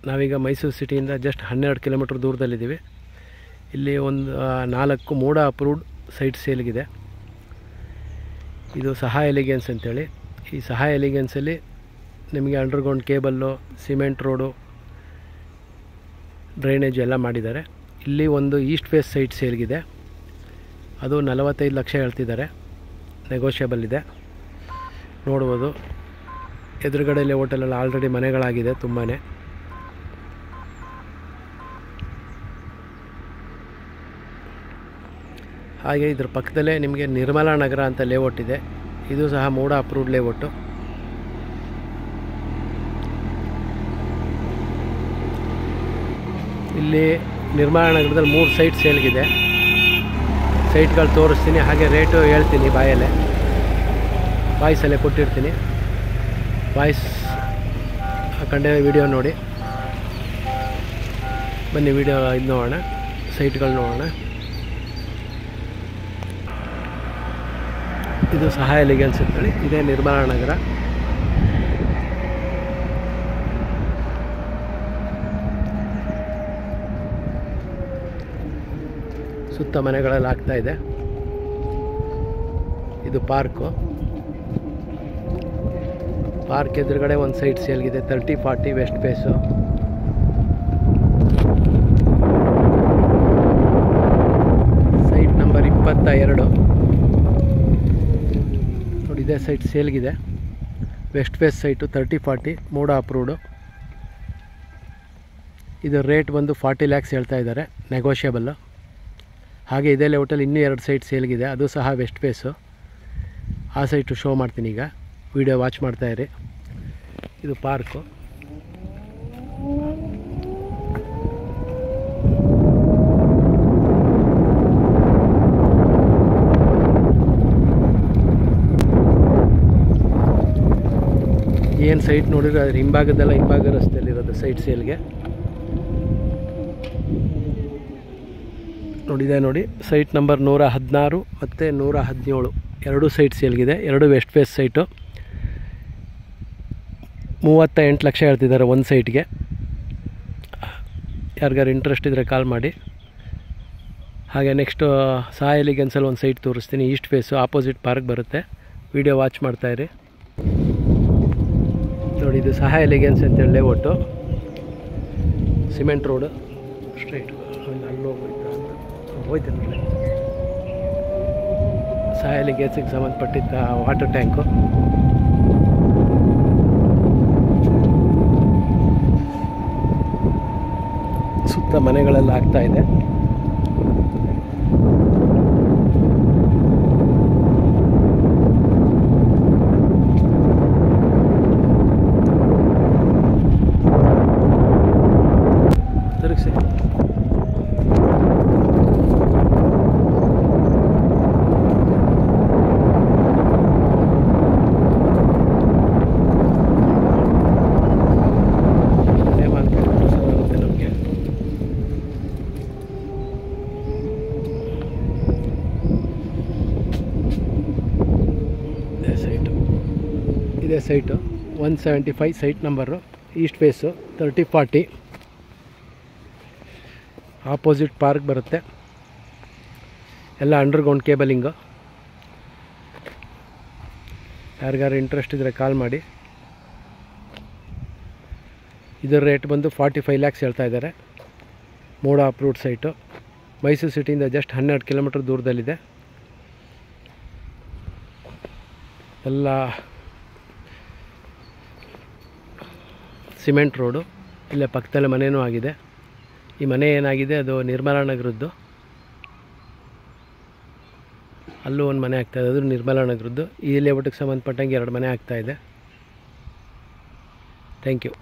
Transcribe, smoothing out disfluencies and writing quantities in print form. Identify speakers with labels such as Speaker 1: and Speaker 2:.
Speaker 1: ನಾವೀಗ ಮೈಸೂರು ಸಿಟಿಯಿಂದ just 12 kilometre ದೂರದಲ್ಲಿದ್ದೀವಿ. ಇಲ್ಲಿ ಒಂದು 4 ಮೂಡ ಅಪ್ರೂವ್ಡ್ ಸೈಟ್ ಸೇಲ್ಗಿದೆ. ಇದು ಸಹಾಯ ಎಲಿಗೆನ್ಸ್ ಅಂತೇಳಿ. ಈ ಸಹಾಯ ಎಲಿಗೆನ್ಸಲ್ಲಿ ನಿಮಗೆ underground cable, cement road, drainage ಎಲ್ಲ ಮಾಡಿದ್ದಾರೆ. ಇಲ್ಲಿ ಒಂದು ಈಸ್ಟ್ ಫೇಸ್ ಸೈಟ್ ಸೇಲ್ಗಿದೆ. ಅದು 45 ಲಕ್ಷ ಹೇಳ್ತಿದ್ದಾರೆ, ನೆಗೋಷಿಯಬಲ್ ಇದೆ. ನೋಡ್ಬೋದು ಎದುರುಗಡೆ ಲೇಔಟಲ್ಲೆಲ್ಲ ಆಲ್ರೆಡಿ ಮನೆಗಳಾಗಿದೆ ತುಂಬಾ. ಹಾಗೆ ಇದ್ರ ಪಕ್ಕದಲ್ಲೇ ನಿಮಗೆ ನಿರ್ಮಲಾ ನಗರ ಅಂತ ಲೇಔಟ್ ಇದೆ. ಇದು ಸಹ ಮೂಡ ಅಪ್ರೂವ್ಡ್ ಲೇಔಟು. ಇಲ್ಲಿ ನಿರ್ಮಲಾ ನಗರದಲ್ಲಿ 3 ಸೈಟ್ ಸೇಲ್ಗಿದೆ. ಸೈಟ್ಗಳು ತೋರಿಸ್ತೀನಿ, ಹಾಗೆ ರೇಟು ಹೇಳ್ತೀನಿ ವಾಯ್ಸಲ್ಲೇ ಕೊಟ್ಟಿರ್ತೀನಿ. ವಾಯ್ಸ್ ಹಾಕೊಂಡೆ ವಿಡಿಯೋ ನೋಡಿ. ಬನ್ನಿ ವಿಡಿಯೋ ಇದು ನೋಡೋಣ, ಸೈಟ್ಗಳು ನೋಡೋಣ. ಇದು ಸಹಾಯ ಎಲಿಗೆನ್ಸ್ ಅಂತೇಳಿ, ಇದೇ ನಿರ್ಮಲಾ ನಗರ. ಸುತ್ತ ಮನೆಗಳೆಲ್ಲ ಆಗ್ತಾಯಿದೆ. ಇದು ಪಾರ್ಕ್ ಎದುರುಗಡೆ ಒಂದು ಸೈಟ್ ಸೇಲ್ಗಿದೆ, 30-40 ವೆಸ್ಟ್ ಫೇಸು. ಸೈಟ್ ನಂಬರ್ 22 ನೋಡಿ. ಇದೇ ಸೈಟ್ ಸೇಲ್ಗಿದೆ, west face site, 30-40 MUDA approved. ಇದು ರೇಟ್ ಬಂದು 40 ಲ್ಯಾಕ್ಸ್ ಹೇಳ್ತಾ ಇದ್ದಾರೆ, ನೆಗೋಷಿಯಬಲ್ಲು. ಹಾಗೆ ಇದೇ ಲೇಔಟಲ್ಲಿ ಇನ್ನೂ 2 ಸೈಟ್ ಸೇಲ್ಗಿದೆ, ಅದು ಸಹ ವೆಸ್ಟ್ ಫೇಸು. ಆ ಸೈಟು ಶೋ ಮಾಡ್ತೀನಿ ಈಗ, ವಿಡಿಯೋ ವಾಚ್ ಮಾಡ್ತಾಯಿರಿ. ಇದು ಪಾರ್ಕು. ಏನು ಸೈಟ್ ನೋಡಿದ್ರೆ ಅದ್ರ ಹಿಂಭಾಗ ರಸ್ತೆಯಲ್ಲಿರೋದು ಸೈಟ್ ಸೇಲ್ಗೆ. ನೋಡಿದೆ ನೋಡಿ, ಸೈಟ್ ನಂಬರ್ 116 ಮತ್ತು 117 2 ಸೈಟ್ ಸೇಲ್ಗಿದೆ. 2 ವೆಸ್ಟ್ ಫೇಸ್ ಸೈಟು. 38 ಲಕ್ಷ ಹೇಳ್ತಿದ್ದಾರೆ ಒಂದು ಸೈಟ್ಗೆ. ಯಾರಿಗಾರು ಇಂಟ್ರೆಸ್ಟ್ ಇದ್ದರೆ ಕಾಲ್ ಮಾಡಿ. ಹಾಗೆ ನೆಕ್ಸ್ಟು ಸಹಾಯ ಎಲಿಗೆನ್ಸಲ್ಲಿ ಒಂದು ಸೈಟ್ ತೋರಿಸ್ತೀನಿ, ಈಸ್ಟ್ ಫೇಸು, ಆಪೋಸಿಟ್ ಪಾರ್ಕ್ ಬರುತ್ತೆ. ವಿಡಿಯೋ ವಾಚ್ ಮಾಡ್ತಾಯಿರಿ ನೋಡಿ. ಇದು ಸಹಾಯ ಎಲಿಗೆನ್ಸ್ ಅಂತೇಳಿ ಲೇಔಟು, ಸಿಮೆಂಟ್ ರೋಡು, ಸ್ಟ್ರೈಟ್ ಹೋಯ್ತು ನೋಡಿ. ಸಹಾಯ ಎಲಿಗೆನ್ಸಿಗೆ ಸಂಬಂಧಪಟ್ಟಿದ್ದ ವಾಟರ್ ಟ್ಯಾಂಕು. ಸುತ್ತ ಮನೆಗಳೆಲ್ಲ ಆಗ್ತಾಯಿದೆ. ತಿರುಗಿಸಿ. ಇದೇ site 175 site number, east face, 30-40 opposite park ಬರುತ್ತೆ. ಎಲ್ಲ ಅಂಡರ್ಗ್ರೌಂಡ್ ಕೇಬಲಿಂಗು. ಯಾರಿಗಾರು ಇಂಟ್ರೆಸ್ಟ್ ಇದ್ದರೆ ಕಾಲ್ ಮಾಡಿ. ಇದರ ರೇಟ್ ಬಂದು 45 ಲ್ಯಾಕ್ಸ್ ಹೇಳ್ತಾ ಇದ್ದಾರೆ, ಮೂಡ ಅಪ್ರೂವ್ಡ್ ಸೈಟು. ಮೈಸೂರು ಸಿಟಿಯಿಂದ ಜಸ್ಟ್ 12 ಕಿಲೋಮೀಟ್ರ್ ದೂರದಲ್ಲಿದೆ. ಎಲ್ಲ ಸಿಮೆಂಟ್ ರೋಡು. ಇಲ್ಲೇ ಪಕ್ಕದಲ್ಲೇ ಮನೆಯೂ ಆಗಿದೆ. ಈ ಮನೆ ಏನಾಗಿದೆ ಅದು ನಿರ್ಮಲಾ ನಗರದ್ದು. ಅಲ್ಲೂ ಒಂದು ಮನೆ ಆಗ್ತಾಯಿದೆ, ಅದು ನಿರ್ಮಲಾ ನಗರದ್ದು. ಈ ಲೇಔಟಿಗೆ ಸಂಬಂಧಪಟ್ಟಂಗೆ 2 ಮನೆ ಆಗ್ತಾಯಿದೆ. Thank you.